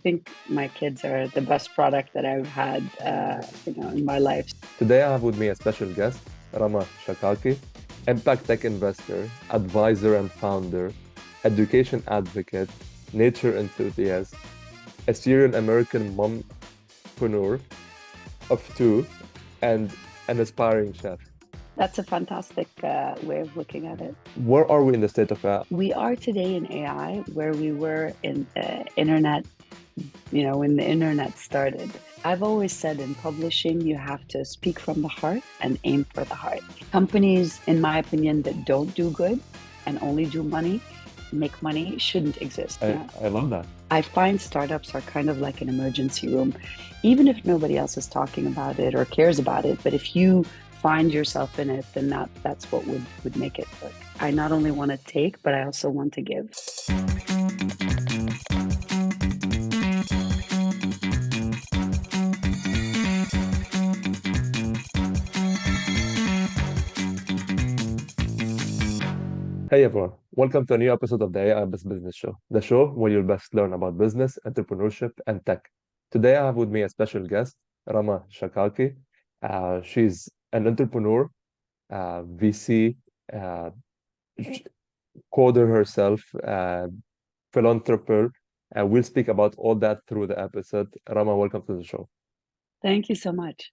think my kids are the best product that I've had, in my life. Today, I have with me a special guest, Rama Chakaki, impact tech investor, advisor and founder, education advocate, nature enthusiast, a Syrian American mompreneur of two, and an aspiring chef. That's a fantastic way of looking at it. Where are we in the state of AI? We are today in AI where we were in internet, when the internet started. I've always said in publishing, you have to speak from the heart and aim for the heart. Companies, in my opinion, that don't do good and only do money, make money, shouldn't exist. I love that. I find startups are kind of like an emergency room, even if nobody else is talking about it or cares about it. But if you find yourself in it, then that's what would make it work. I not only want to take, but I also want to give. Hey everyone, welcome to a new episode of the AI Business Show, the show where you'll best learn about business, entrepreneurship, and tech. Today I have with me a special guest, Rama Chakaki. She's an entrepreneur, VC, coder herself, philanthropist. We'll speak about all that through the episode. Rama, welcome to the show. Thank you so much.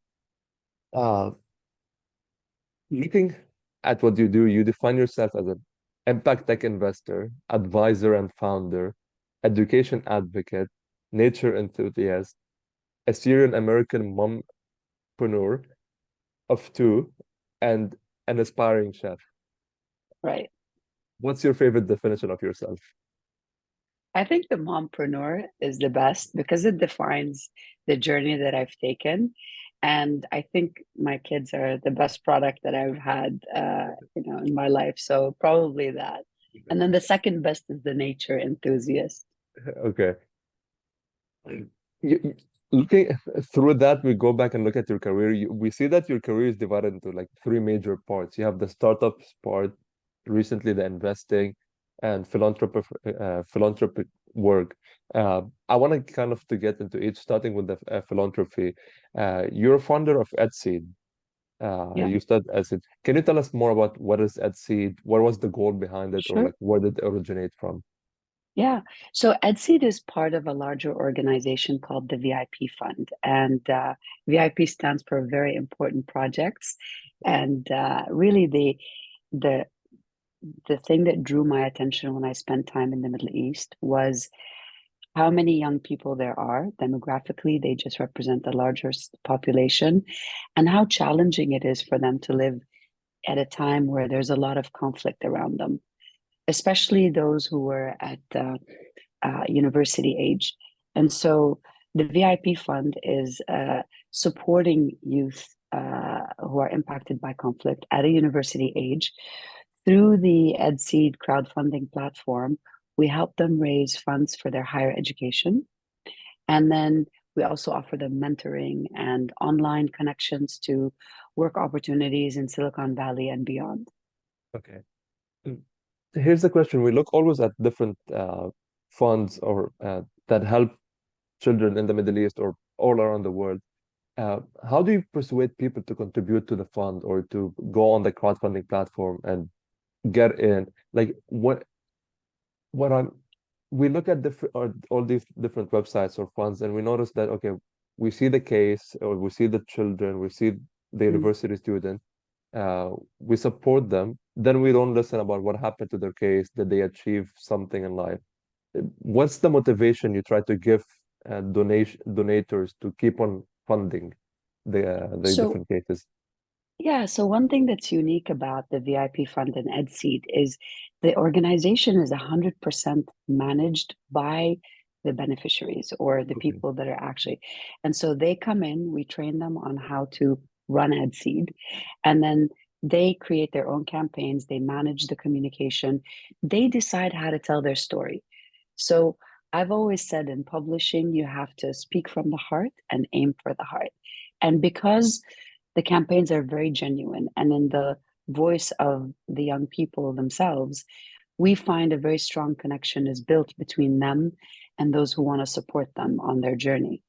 Looking at what you do, you define yourself as an impact tech investor, advisor and founder, education advocate, nature enthusiast, a Syrian American mompreneur of two, and an aspiring chef. Right. What's your favorite definition of yourself? I think the mompreneur is the best because it defines the journey that I've taken. And I think my kids are the best product that I've had, in my life. So probably that. And then the second best is the nature enthusiast. Okay. Looking through that, we go back and look at your career. We see that your career is divided into like three major parts. You have the startups part, recently the investing, and philanthropic work. I want to kind of to get into each, starting with the philanthropy. You're a founder of EdSeed. Yeah. You started EdSeed. Can you tell us more about what is EdSeed? What was the goal behind it, or Sure. like where did it originate from? Yeah. So EdSeed is part of a larger organization called the VIP Fund. And VIP stands for Very Important Projects. And really the thing that drew my attention when I spent time in the Middle East was how many young people there are. Demographically, they just represent the larger population, and how challenging it is for them to live at a time where there's a lot of conflict around them, especially those who were at university age. And so the VIP Fund is supporting youth who are impacted by conflict at a university age. Through the EdSeed crowdfunding platform, we help them raise funds for their higher education. And then we also offer them mentoring and online connections to work opportunities in Silicon Valley and beyond. Okay. Here's the question. We look always at different funds or that help children in the Middle East or all around the world. How do you persuade people to contribute to the fund or to go on the crowdfunding platform and get in? Like we look at all these different websites or funds, and we notice that okay, we see the case or we see the children, we see the university student, we support them, then we don't listen about what happened to their case, did they achieve something in life. What's the motivation you try to give donators to keep on funding the different cases? Yeah, so one thing that's unique about the VIP Fund and EdSeed is the organization is 100% managed by the beneficiaries or the people that are actually. And so they come in, we train them on how to run EdSeed, and then they create their own campaigns, they manage the communication, they decide how to tell their story. So I've always said in publishing, you have to speak from the heart and aim for the heart. And because the campaigns are very genuine and in the voice of the young people themselves, we find a very strong connection is built between them and those who want to support them on their journey.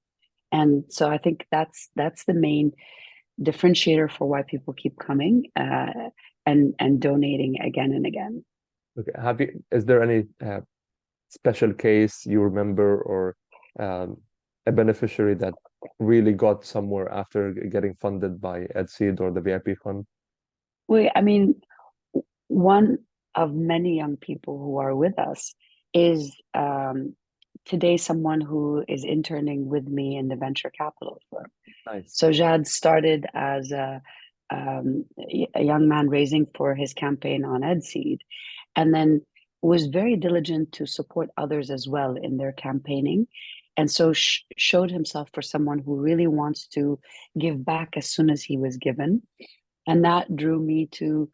And so I think that's the main differentiator for why people keep coming and donating again and again. Okay. Is there any special case you remember, or a beneficiary that really got somewhere after getting funded by EdSeed or the VIP fund? I mean, one of many young people who are with us is today someone who is interning with me in the venture capital firm. Nice. So Jad started as a young man raising for his campaign on EdSeed, and then was very diligent to support others as well in their campaigning. And so showed himself for someone who really wants to give back as soon as he was given. And that drew me to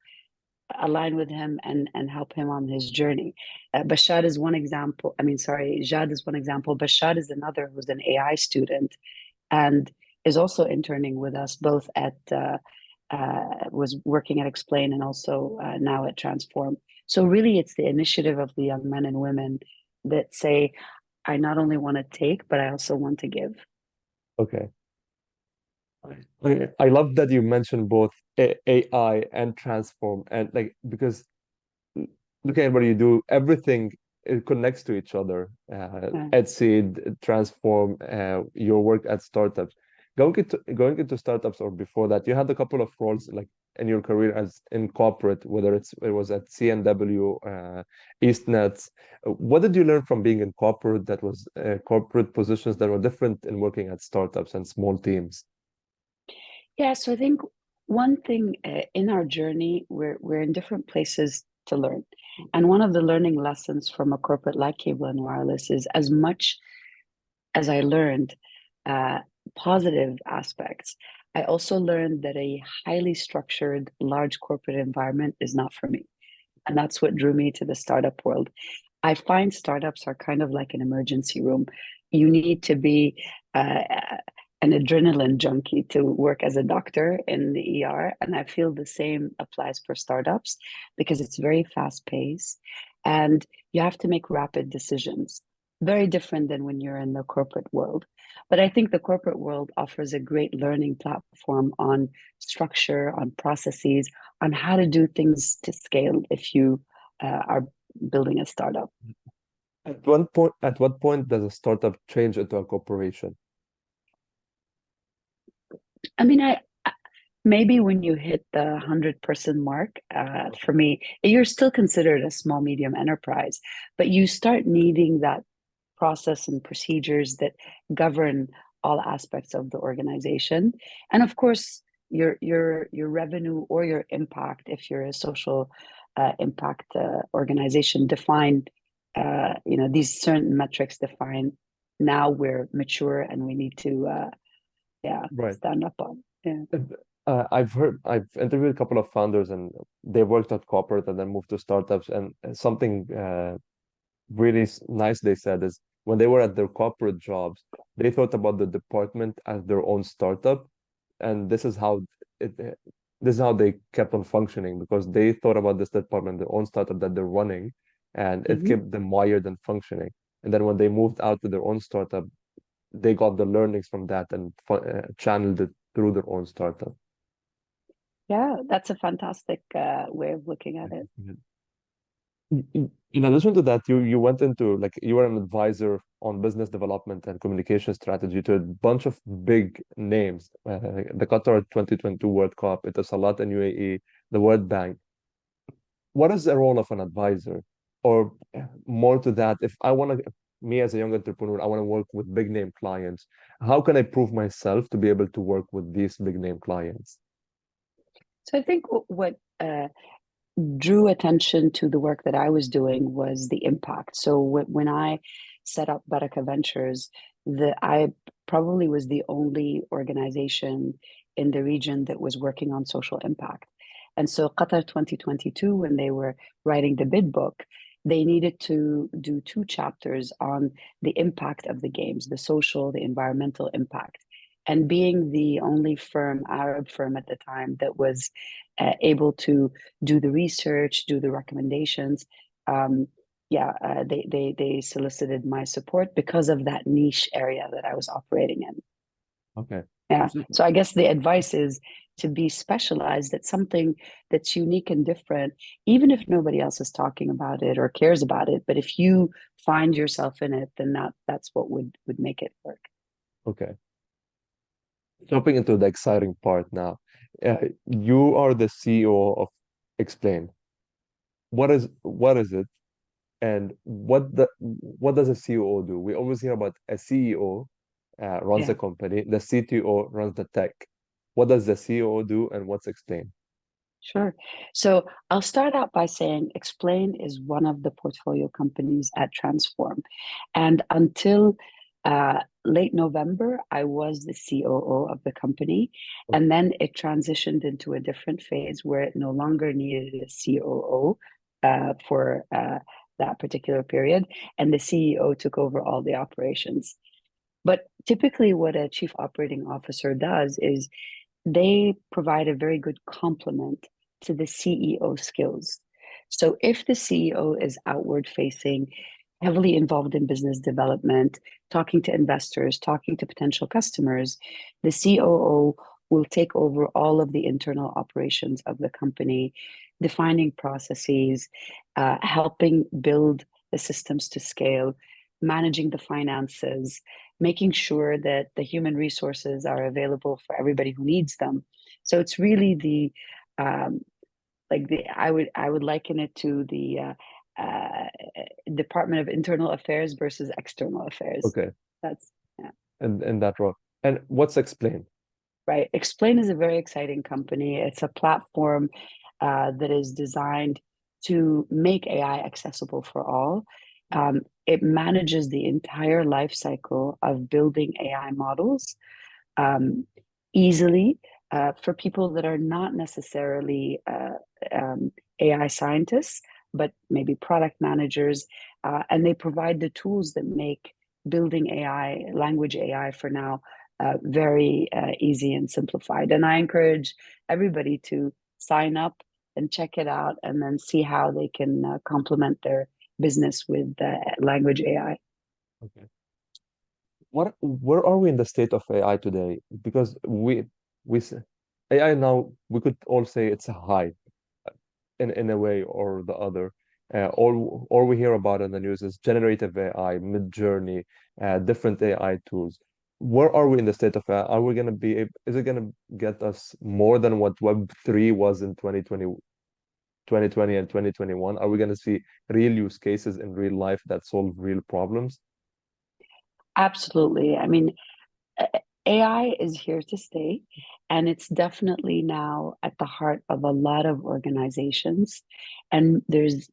align with him and help him on his journey. Bashad is one example. I mean, sorry, Jad is one example. Bashad is another who's an AI student and is also interning with us, both at was working at Explain and also now at Transform. So really, it's the initiative of the young men and women that say, I not only want to take, but I also want to give. Okay. I love that you mentioned both AI and Transform, and like, because looking at what you do, everything, it connects to each other. Yeah. EdSeed, Transform, your work at startups. Going into startups, or before that, you had a couple of roles like in your career as in corporate, whether it was at C&W, Eastnets. What did you learn from being in corporate that was corporate positions that were different in working at startups and small teams? Yeah, so I think one thing in our journey, we're in different places to learn. And one of the learning lessons from a corporate like Cable and Wireless is, as much as I learned uh, positive aspects, I also learned that a highly structured, large corporate environment is not for me. And that's what drew me to the startup world. I find startups are kind of like an emergency room. You need to be uh, an adrenaline junkie to work as a doctor in the ER. And I feel the same applies for startups because it's very fast paced and you have to make rapid decisions. Very different than when you're in the corporate world. But I think the corporate world offers a great learning platform on structure, on processes, on how to do things to scale if you are building a startup. At what point does a startup change into a corporation? I mean, I maybe when you hit the 100-person mark, for me, you're still considered a small medium enterprise, but you start needing that process and procedures that govern all aspects of the organization, and of course, your revenue or your impact, if you're a social impact organization, define these certain metrics define. Now we're mature and we need to Right. stand up on. Yeah. I've interviewed a couple of founders, and they worked at corporate and then moved to startups. And something really nice they said is when they were at their corporate jobs, they thought about the department as their own startup, and it. This is how they kept on functioning, because they thought about this department, their own startup that they're running, and it Mhm. kept them wired and functioning. And then when they moved out to their own startup, they got the learnings from that and channeled it through their own startup. Yeah, that's a fantastic way of looking at it. In addition to that, you went into, like, you were an advisor on business development and communication strategy to a bunch of big names, the Qatar 2022 World Cup, Etisalat and UAE, the World Bank. What is the role of an advisor? Or more to that, if I want to, me as a young entrepreneur, I want to work with big name clients. How can I prove myself to be able to work with these big name clients? So I think what drew attention to the work that I was doing was the impact. So when I set up Baraka Ventures, I probably was the only organization in the region that was working on social impact. And so Qatar 2022, when they were writing the bid book, they needed to do two chapters on the impact of the games, the social, the environmental impact. And being the only firm, Arab firm at the time, that was, able to do the research, do the recommendations. Um, they solicited my support because of that niche area that I was operating in. Okay. Yeah. So I guess the advice is to be specialized at something that's unique and different, even if nobody else is talking about it or cares about it. But if you find yourself in it, then that's what would make it work. Okay. Jumping into the exciting part now. You are the CEO of Explain. What is it? And what does a COO do? We always hear about a CEO runs the Yeah. company, the CTO runs the tech. What does the COO do, and what's Explain? Sure. So I'll start out by saying Explain is one of the portfolio companies at Transform. And until late November, I was the COO of the company. And then it transitioned into a different phase where it no longer needed a COO for that particular period. And the CEO took over all the operations. But typically, what a chief operating officer does is they provide a very good complement to the CEO skills. So if the CEO is outward facing, heavily involved in business development, talking to investors, talking to potential customers, the COO will take over all of the internal operations of the company, defining processes, helping build the systems to scale, managing the finances, making sure that the human resources are available for everybody who needs them. So it's really the like the I would liken it to the Department of Internal Affairs versus External Affairs. Okay. That's yeah. And that role. And what's Explain? Right. Explain is a very exciting company. It's a platform that is designed to make AI accessible for all. It manages the entire life cycle of building AI models um, easily for people that are not necessarily AI scientists, but maybe product managers. And they provide the tools that make building AI, language AI for now, very easy and simplified. And I encourage everybody to sign up and check it out and then see how they can complement their business with language AI. Okay. Where are we in the state of AI today? Because we AI now, we could all say it's a hype in a way or the other. All we hear about in the news is generative AI, Mid-Journey, different AI tools. Where are we in the state of AI? Are we going to be, is it going to get us more than what Web3 was in 2020 and 2021? Are we going to see real use cases in real life that solve real problems? Absolutely. I mean, AI is here to stay, and it's definitely now at the heart of a lot of organizations. And there's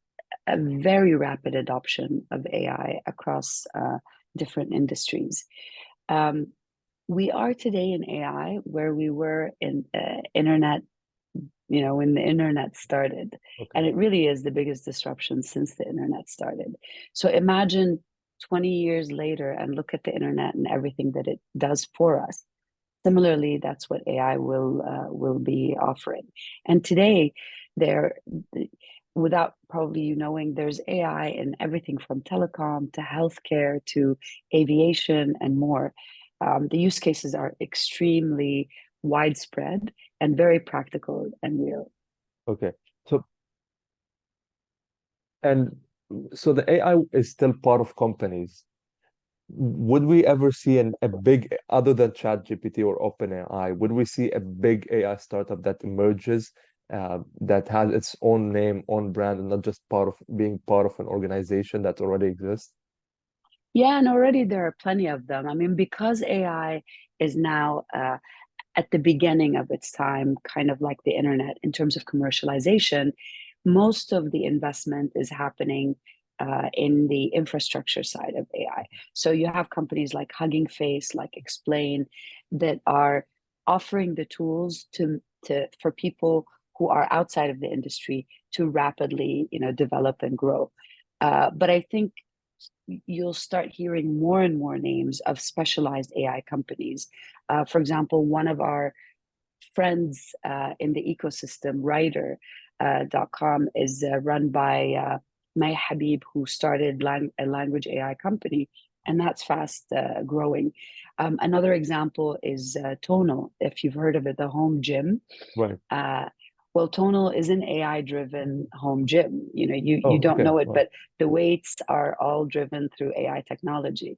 a very rapid adoption of AI across different industries. Um, we are today in AI where we were in internet, when the internet started. Okay. And it really is the biggest disruption since the internet started. So imagine 20 years later and look at the internet and everything that it does for us. Similarly, that's what AI will be offering. And today, there, without probably you knowing, there's AI in everything from telecom to healthcare to aviation and more. The use cases are extremely widespread and very practical and real. Okay. So, and so the AI is still part of companies. Would we ever see a big, other than ChatGPT or OpenAI, would we see a big AI startup that emerges that has its own name, own brand, and not just part of being part of an organization that already exists? Yeah, and already there are plenty of them. I mean, because AI is now at the beginning of its time, kind of like the internet in terms of commercialization, most of the investment is happening in the infrastructure side of AI. So you have companies like Hugging Face, like Explain, that are offering the tools to for people who are outside of the industry to rapidly, develop and grow. But I think you'll start hearing more and more names of specialized AI companies. For example, one of our friends in the ecosystem, Writer.com, is run by my Habib, who started a language AI company, and that's fast growing. Another example is Tonal, if you've heard of it, the home gym. Right. Uh, well, Tonal is an AI-driven home gym. You Oh, don't okay. know it, Wow. but the weights are all driven through AI technology.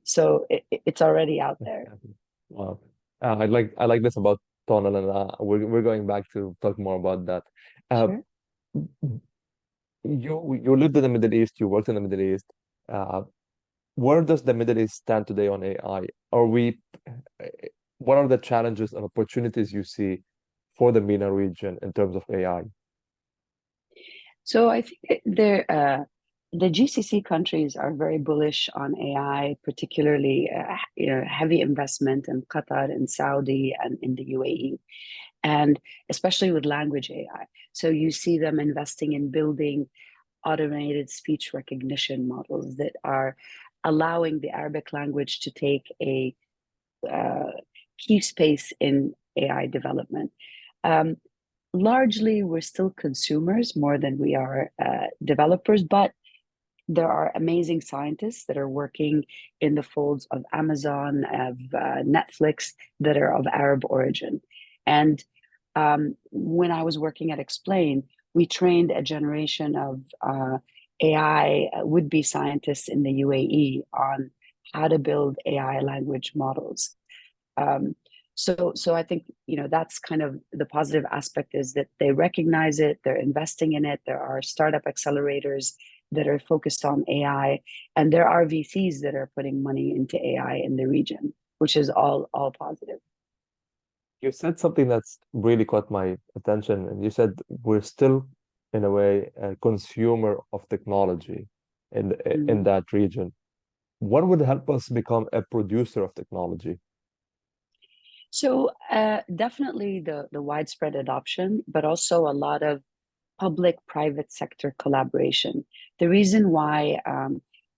So it's already out there. Wow. I like this about Tonal, and we're going back to talk more about that. Uh, Sure. you lived in the Middle East, you worked in the Middle East. Uh, where does the Middle East stand today on AI? Are we, what are the challenges and opportunities you see for the MENA region in terms of AI? So I think the GCC countries are very bullish on AI, particularly heavy investment in Qatar and Saudi and in the UAE, and especially with language AI. So you see them investing in building automated speech recognition models that are allowing the Arabic language to take a uh, key space in AI development. Um, Largely, we're still consumers more than we are developers, but there are amazing scientists that are working in the folds of Amazon, of Netflix, that are of Arab origin. And when I was working at Explain, we trained a generation of AI would-be scientists in the UAE on how to build AI language models. Um, so I think that's kind of the positive aspect, is that they recognize it, they're investing in it. There are startup accelerators that are focused on AI, and there are VCs that are putting money into AI in the region, which is all positive. You said something that's really caught my attention, and you said we're still, in a way, a consumer of technology in Mm. that region. What would help us become a producer of technology? So definitely the widespread adoption, but also a lot of public-private sector collaboration. The reason why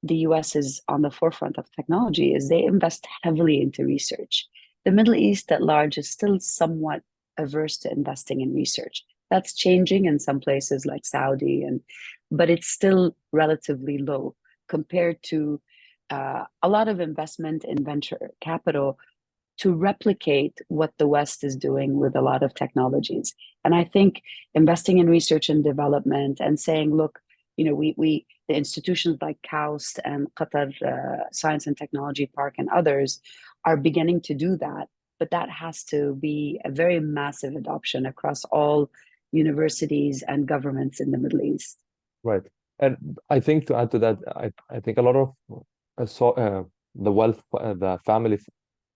the US is on the forefront of technology is they invest heavily into research. The Middle East at large is still somewhat averse to investing in research. That's changing in some places like Saudi, but it's still relatively low compared to a lot of investment in venture capital to replicate what the West is doing with a lot of technologies. And I think investing in research and development and saying, look, the institutions like KAUST and Qatar Science and Technology Park and others are beginning to do that. But that has to be a very massive adoption across all universities and governments in the Middle East. Right. And I think to add to that, I think a lot of the the family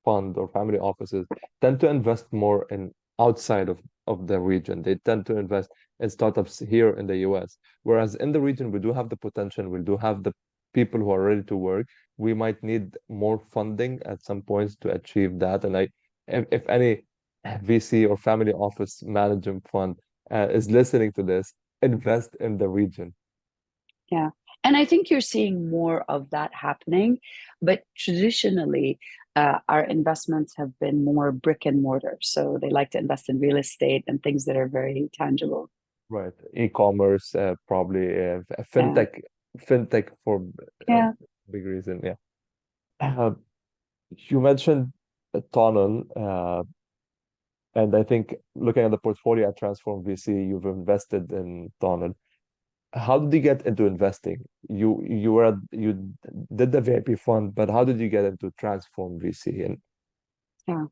fund or family offices tend to invest more in outside of the region. They tend to invest in startups here in the US. Whereas in the region, we do have the potential, we do have the people who are ready to work. We might need more funding at some points to achieve that. And if any VC or family office management fund is listening to this, invest in the region. Yeah. And I think you're seeing more of that happening. But traditionally, our investments have been more brick and mortar. So they like to invest in real estate and things that are very tangible. Right. E-commerce, probably Yeah. fintech for a Yeah. big reason. Yeah. Uh, you mentioned a tunnel, and I think looking at the portfolio at Transform VC, you've invested in tunnel. How did you get into investing? You did the VIP fund, but how did you get into Transform VC? And Yeah.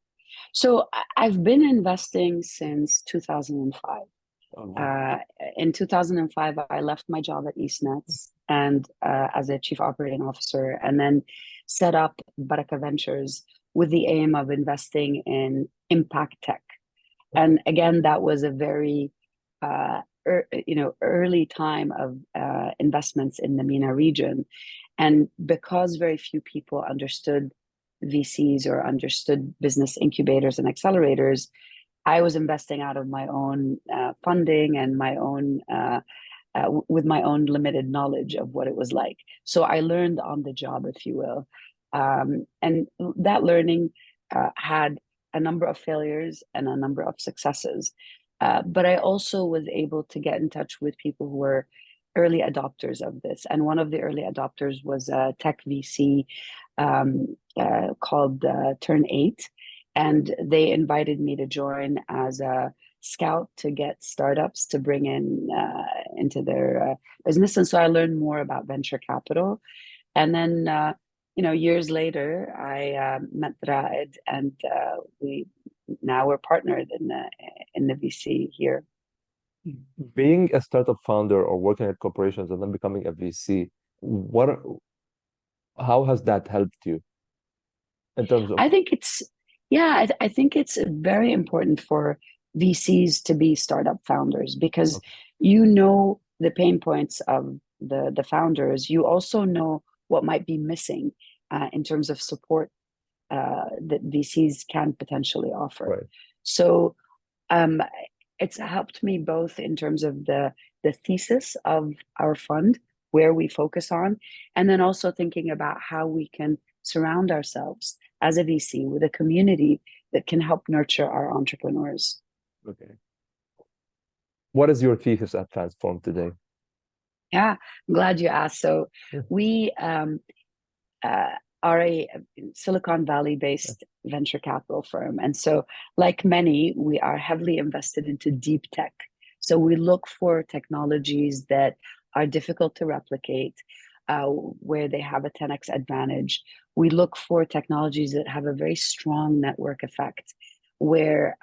So I've been investing since 2005. oh, wow. Uh, in 2005, I left my job at Eastnets and as a chief operating officer, and then set up Baraka Ventures with the aim of investing in impact tech. Okay. And again, that was a very early time of investments in the MENA region. And because very few people understood VCs or understood business incubators and accelerators, I was investing out of my own funding and my own with my own limited knowledge of what it was like. So I learned on the job, if you will, and that learning had a number of failures and a number of successes. But I also was able to get in touch with people who were early adopters of this. And one of the early adopters was a tech VC called Turn 8. And they invited me to join as a scout to get startups to bring in into their business. And so I learned more about venture capital. And then, years later, I met Raed, and we now we're partnered in the VC here. Being a startup founder or working at corporations and then becoming a VC, how has that helped you in terms of? I think it's I think it's very important for VCs to be startup founders because Okay, you know the pain points of the founders. You also know what might be missing in terms of support that VCs can potentially offer. right. So um, it's helped me both in terms of the thesis of our fund, where we focus on, and then also thinking about how we can surround ourselves as a VC with a community that can help nurture our entrepreneurs. Okay. What is your thesis at Transform today? Yeah, I'm glad you asked. So Yeah, we uh, are a Silicon Valley yeah, based venture capital firm. And so, like many, we are heavily invested into deep tech. So we look for technologies that are difficult to replicate, where they have a 10x advantage. We look for technologies that have a very strong network effect, where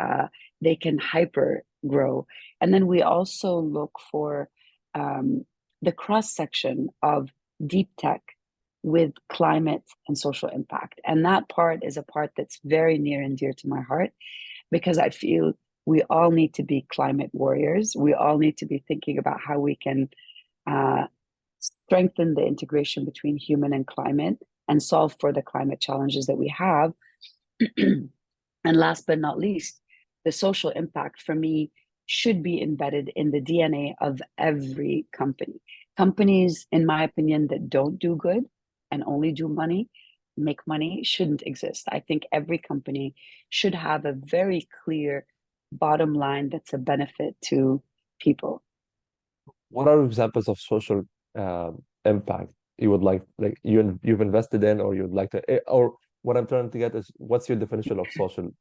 they can hyper grow. And then we also look for um, the cross section of deep tech with climate and social impact. And that part is a part that's very near and dear to my heart because I feel we all need to be climate warriors. We all need to be thinking about how we can uh, strengthen the integration between human and climate and solve for the climate challenges that we have. And last but not least, the social impact for me should be embedded in the DNA of every company. Companies, in my opinion, that don't do good and only do money, make money, shouldn't exist. I think every company should have a very clear bottom line that's a benefit to people. what are examples of social impact you would like you've invested in or you'd like to or what I'm trying to get is what's your definition of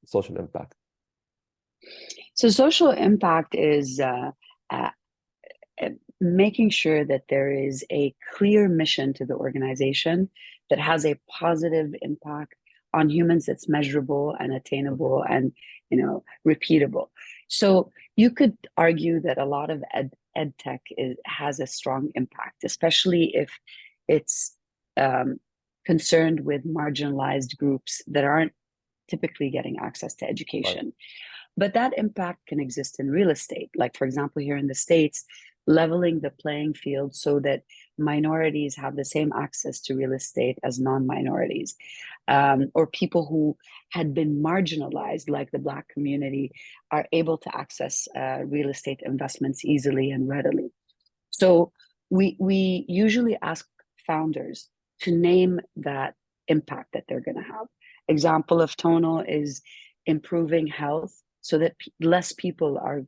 social impact? So, social impact is uh, making sure that there is a clear mission to the organization that has a positive impact on humans that's measurable and Okay, attainable and repeatable. So you could argue that a lot of ed tech has a strong impact, especially if it's um, concerned with marginalized groups that aren't typically getting access to right. education. But that impact can exist in real estate. Like, for example, here in the States, leveling the playing field so that minorities have the same access to real estate as non minorities, or people who had been marginalized, like the Black community, are able to access real estate investments easily and readily. So we usually ask founders to name that impact that they're going to have. Example of tonal is improving health so that less people are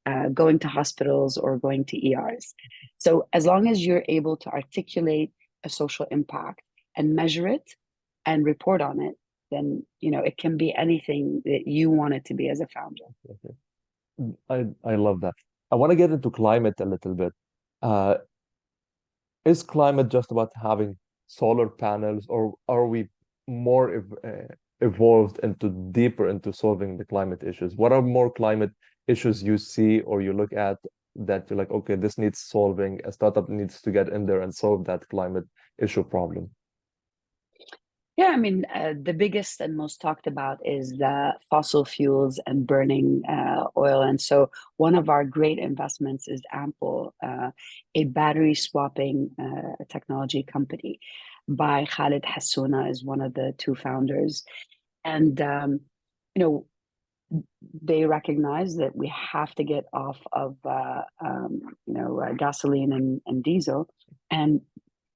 uh, going to hospitals or going to ERs. So as long as you're able to articulate a social impact and measure it and report on it, then it can be anything that you want it to be as a founder. Okay. I love that. I want to get into climate a little bit. Uh, is climate just about having solar panels, or are we more evolved into deeper into solving the climate issues? What are more climate issues you see or you look at that you're like, okay, this needs solving, a startup needs to get in there and solve that climate issue problem? Yeah, I mean, the biggest and most talked about is the fossil fuels and burning oil. And so, one of our great investments is Ample, a battery swapping technology company by Khalid Hassouna, is one of the two founders. And you know, they recognize that we have to get off of gasoline and diesel, and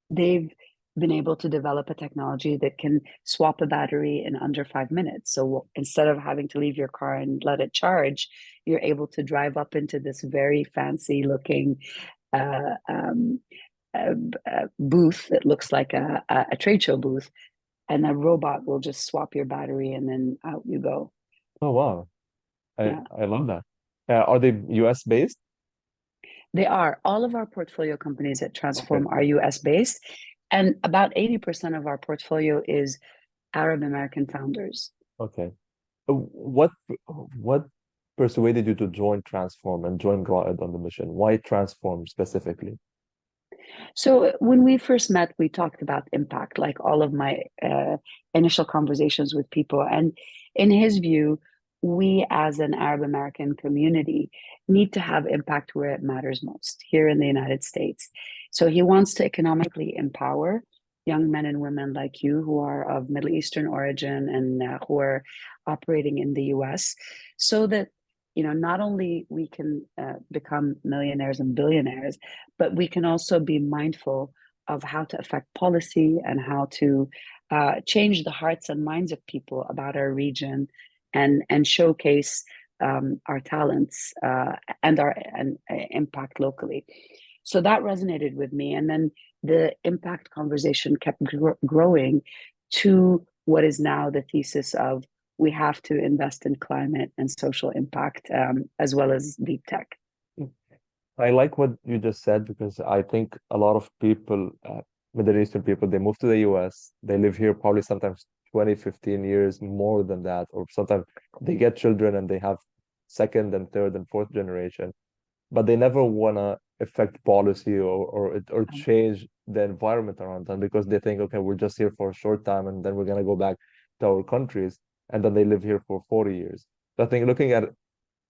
they've been able to develop a technology that can swap a battery in under 5 minutes. So instead of having to leave your car and let it charge, you're able to drive up into this very fancy looking a, booth that looks like a trade show booth, and a robot will just swap your battery and then out you go. Oh wow. Yeah, I love that. Are they US based? they are. All of our portfolio companies at Okay. Transform are US based, and about 80% of our portfolio is Arab American founders. Okay. What persuaded you to join Transform and join Raed on the mission? Why Transform specifically? So when we first met, we talked about impact, like all of my initial conversations with people. And in his view, we as an Arab American community need to have impact where it matters most, here in the United States. So he wants to economically empower young men and women like you who are of Middle Eastern origin and who are operating in the US, so that not only we can become millionaires and billionaires, but we can also be mindful of how to affect policy and how to change the hearts and minds of people about our region, and showcase our talents and our impact locally. So that resonated with me, and then the impact conversation kept growing to what is now the thesis of we have to invest in climate and social impact, as well as deep tech. I like what you just said because I think a lot of people, Middle Eastern people, they move to the US, they live here probably sometimes 20, 15 years, more than that, or sometimes they get children and they have second and third and fourth generation, but they never want to affect policy or change the environment around them because they think, okay, we're just here for a short time and then we're going to go back to our countries, and then they live here for 40 years. So I think looking at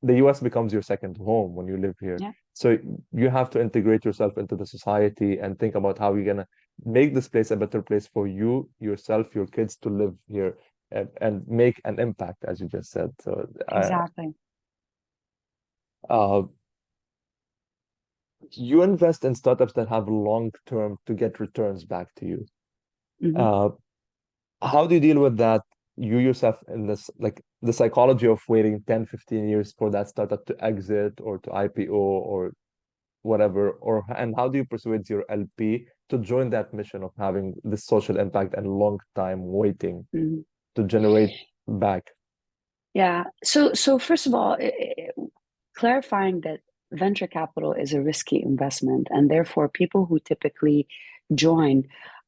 the US becomes your second home when you live here. Yeah, So you have to integrate yourself into the society and think about how you're gonna make this place a better place for you, yourself, your kids to live here and make an impact, as you just said. So exactly. uh, you invest in startups that have long term to get returns back to you. Mm-hmm. Uh, how do you deal with that? You yourself in this, like the psychology of waiting 10, 15 years for that startup to exit or to IPO or whatever, or and how do you persuade your LP to join that mission of having this social impact and long time waiting Mm-hmm. to generate back? Yeah. So first of all, clarifying that venture capital is a risky investment, and therefore people who typically join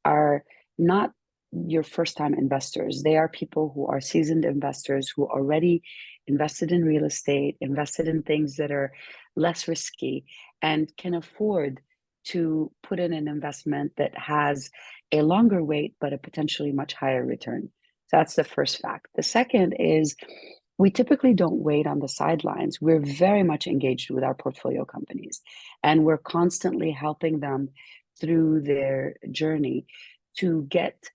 are not your first time investors. They are people who are seasoned investors who already invested in real estate, invested in things that are less risky, and can afford to put in an investment that has a longer wait but a potentially much higher return. So that's the first fact. The second is we typically don't wait on the sidelines. We're very much engaged with our portfolio companies, and we're constantly helping them through their journey to get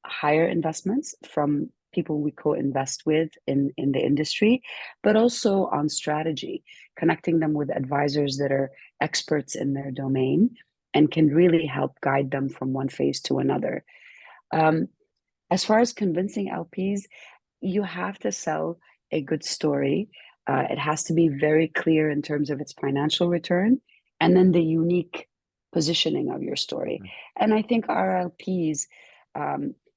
higher investments from people we co-invest with in the industry, but also on strategy, connecting them with advisors that are experts in their domain and can really help guide them from one phase to another. Um, as far as convincing LPs, you have to sell a good story. It has to be very clear in terms of its financial return and then the unique positioning of your story. And I think RLPs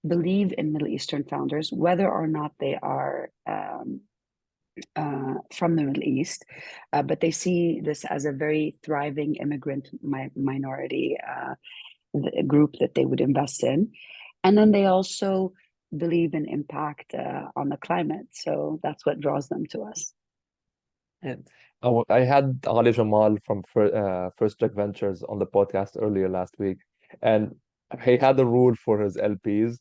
believe in Middle Eastern founders, whether or not they are from the Middle East, but they see this as a very thriving immigrant minority group that they would invest in. And then they also believe in impact on the climate. So that's what draws them to us. And I had Ali Jamal from First Check Ventures on the podcast earlier last week, and he had a rule for his LPs: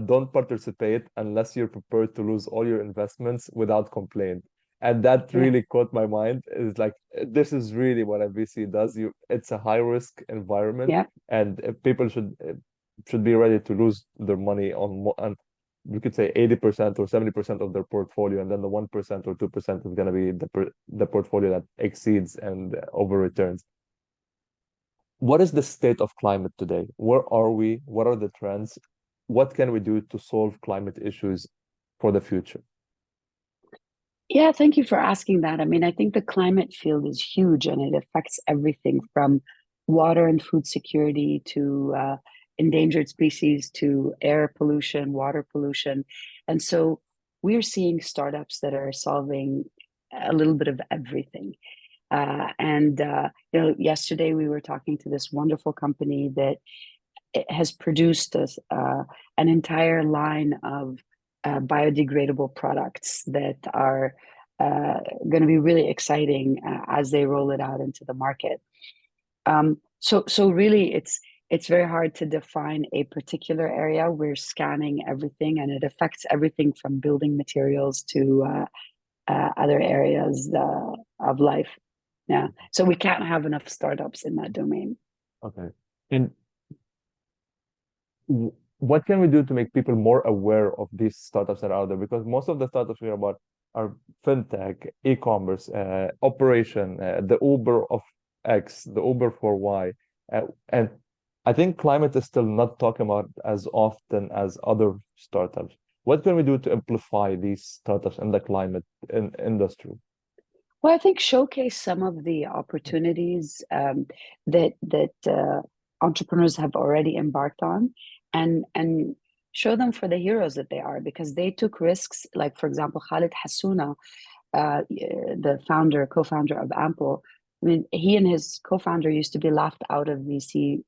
don't participate unless you're prepared to lose all your investments without complaint. And that Yeah, really caught my mind. Is like this is really what a VC does. It's a high risk environment, yeah, and people should be ready to lose their money on you could say 80% or 70% of their portfolio, and then the 1% or 2% is going to be the portfolio that exceeds and over returns. What is the state of climate today? Where are we? What are the trends? What can we do to solve climate issues for the future? Yeah, thank you for asking that. I mean, I think the climate field is huge and it affects everything from water and food security to endangered species to air pollution, water pollution. And so we're seeing startups that are solving a little bit of everything. Yesterday we were talking to this wonderful company that it has produced an entire line of biodegradable products that are going to be really exciting as they roll it out into the market. So really, it's very hard to define a particular area. We're scanning everything, and it affects everything from building materials to other areas of life. Yeah, so we can't have enough startups in that domain. Okay. And what can we do to make people more aware of these startups that are out there? Because most of the startups we hear about are fintech, e-commerce, operation, the Uber of X, the Uber for Y. And I think climate is still not talked about as often as other startups. What can we do to amplify these startups in the climate industry? Well, I think showcase some of the opportunities that entrepreneurs have already embarked on, and show them for the heroes that they are because they took risks. Like for example, Khalid Hassouna, the co-founder of Ample. I mean, he and his co-founder used to be laughed out of VC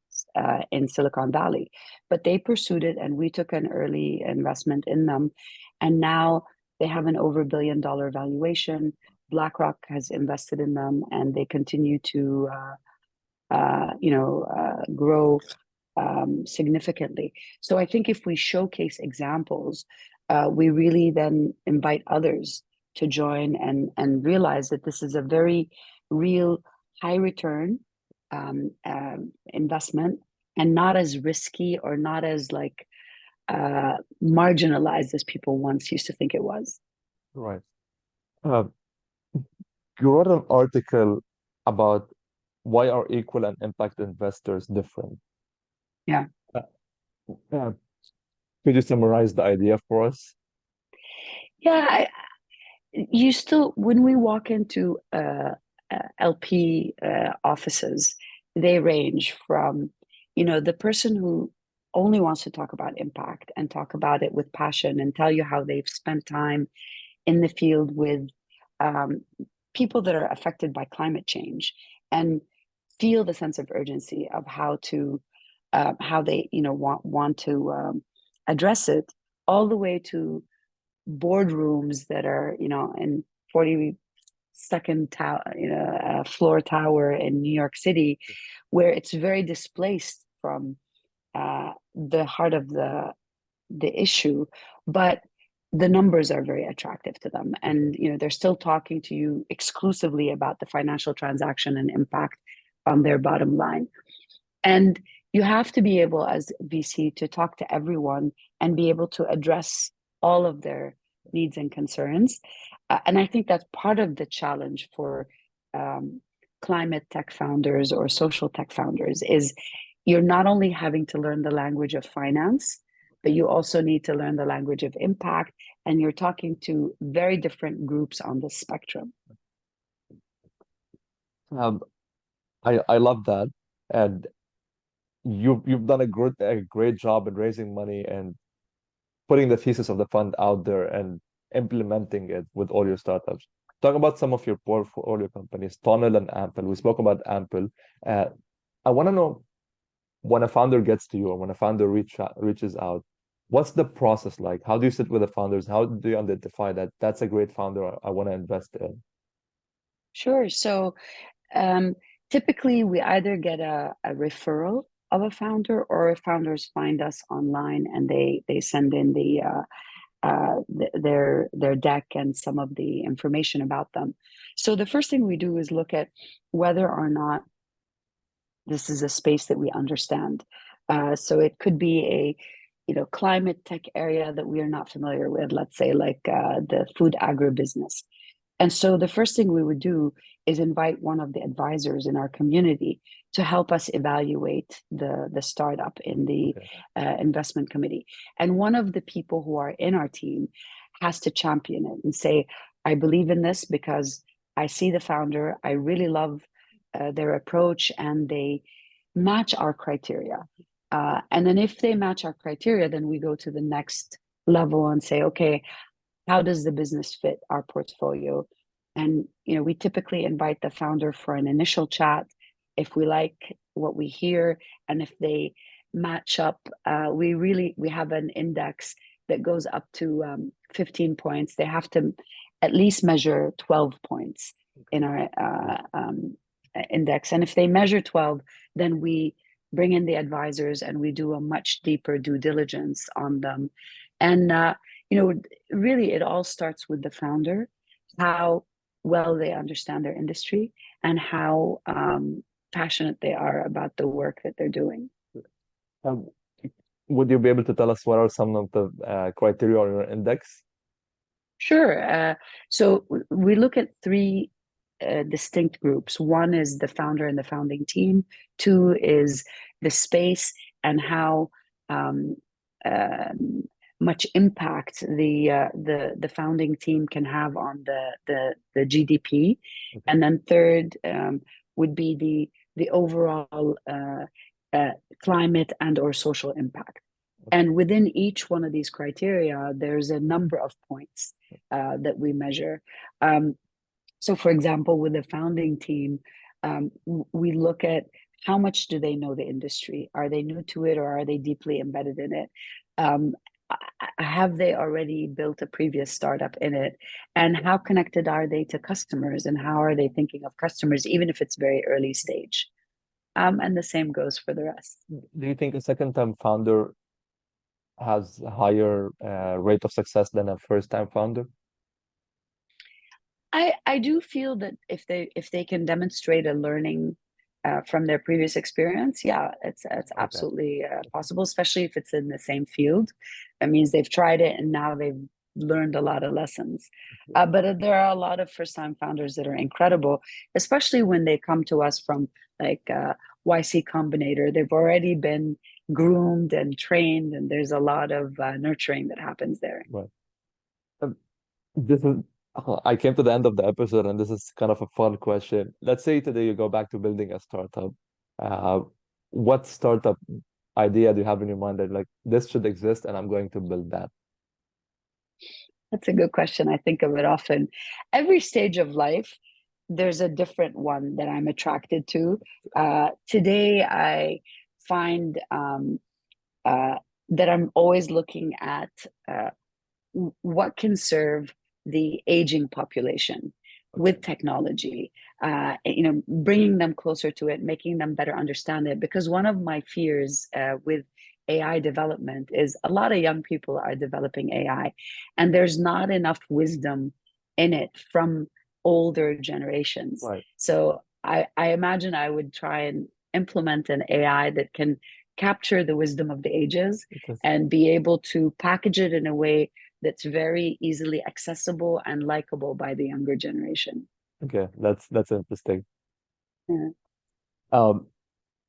in Silicon Valley, but they pursued it, and we took an early investment in them, and now they have an over $1 billion valuation. BlackRock has invested in them, and they continue to grow significantly. So I think if we showcase examples, we really then invite others to join and realize that this is a very real high return investment and not as risky or not as like marginalized as people once used to think it was. Right. Uh, you wrote an article about why are equal and impact investors different? Yeah. Uh, uh, could you summarize the idea for us? Yeah, you still, when we walk into LP offices, they range from, the person who only wants to talk about impact and talk about it with passion and tell you how they've spent time in the field with um, people that are affected by climate change and feel the sense of urgency of how they want to address it, all the way to boardrooms that are, in 42nd tower, floor tower in New York City, where it's very displaced from the heart of the issue, but the numbers are very attractive to them, and they're still talking to you exclusively about the financial transaction and impact on their bottom line. And you have to be able, as VC, to talk to everyone and be able to address all of their needs and concerns. And I think that's part of the challenge for climate tech founders or social tech founders is you're not only having to learn the language of finance, but you also need to learn the language of impact. And you're talking to very different groups on the spectrum. Um, I love that, and you've done a great job in raising money and putting the thesis of the fund out there and implementing it with all your startups. Talk about some of your portfolio companies, Tunnel and Ample. We spoke about Ample. Uh, I want to know when a founder gets to you or when a founder reaches out, what's the process like? How do you sit with the founders? How do you identify that that's a great founder I want to invest in? Sure. So Um, typically, we either get a referral of a founder, or founders find us online and they send in their deck and some of the information about them. So the first thing we do is look at whether or not this is a space that we understand. So it could be a climate tech area that we are not familiar with. Let's say like the food agribusiness. And so the first thing we would do is invite one of the advisors in our community to help us evaluate the startup in the Okay. investment committee. And one of the people who are in our team has to champion it and say, I believe in this because I see the founder. I really love their approach, and they match our criteria. And then if they match our criteria, then we go to the next level and say, okay, how does the business fit our portfolio? And we typically invite the founder for an initial chat. If we like what we hear, and if they match up, we have an index that goes up to 15 points. They have to at least measure 12 points in our index. And if they measure 12, then we bring in the advisors and we do a much deeper due diligence on them. And really, it all starts with the founder, how well they understand their industry, and how passionate they are about the work that they're doing. Um, would you be able to tell us what are some of the criteria on your index? Sure. So we look at three distinct groups. One is the founder and the founding team. Two is the space and how much impact the founding team can have on the GDP. Okay. And then third would be the overall climate and or social impact. And within each one of these criteria, there's a number of points that we measure. So, for example, with the founding team, we look at how much do they know the industry? Are they new to it, or are they deeply embedded in it? Have they already built a previous startup in it? And how connected are they to customers? And how are they thinking of customers, even if it's very early stage? And the same goes for the rest. Do you think a second-time founder has a higher rate of success than a first-time founder? I do feel that if they can demonstrate a learning from their previous experience, yeah, it's absolutely possible, especially if it's in the same field. That means they've tried it and now they've learned a lot of lessons. But there are a lot of first-time founders that are incredible, especially when they come to us from like YC Combinator. They've already been groomed and trained, and there's a lot of nurturing that happens there. Right. This is I came to the end of the episode, and this is kind of a fun question. Let's say today you go back to building a startup. What startup idea do you have in your mind that like this should exist and I'm going to build that? That's a good question. I think of it often. Every stage of life, there's a different one that I'm attracted to. Today, I find that I'm always looking at what can serve the aging population with technology, bringing them closer to it, making them better understand it. Because one of my fears with AI development is a lot of young people are developing AI, and there's not enough wisdom in it from older generations. Right. So I imagine I would try and implement an AI that can capture the wisdom of the ages and be able to package it in a way that's very easily accessible and likable by the younger generation. Okay, that's interesting. Yeah.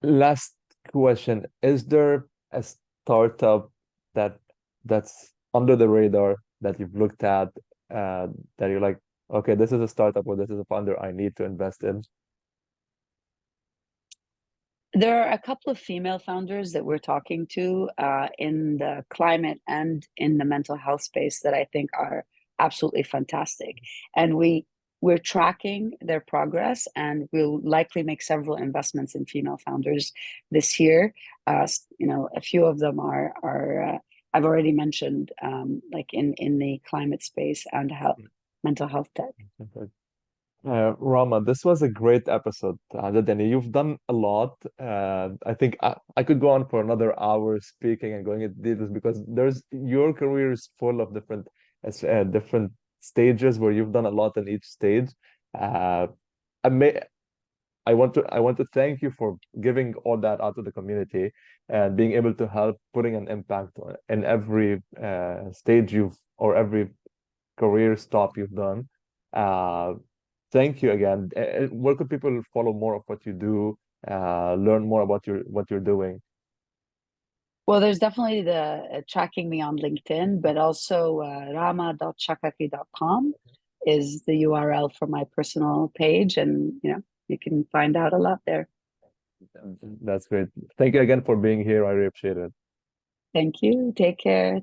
Last question. Is there a startup that's under the radar that you've looked at that you're like, okay, this is a startup or this is a founder I need to invest in? There are a couple of female founders that we're talking to in the climate and in the mental health space that I think are absolutely fantastic. And we're tracking their progress, and we'll likely make several investments in female founders this year. A few of them are I've already mentioned, like in the climate space and mental health tech. Rama, this was a great episode. Danny, you've done a lot. I think I could go on for another hour speaking and going into details because your career is full of different stages where you've done a lot in each stage. I want to thank you for giving all that out to the community and being able to help putting an impact in every stage or every career stop you've done. Thank you again. Where could people follow more of what you do, learn more about what you're doing? Well, there's definitely the tracking me on LinkedIn, but also rama.chakaki.com is the URL for my personal page, and you can find out a lot there. That's great. Thank you again for being here. I really appreciate it. Thank you. Take care.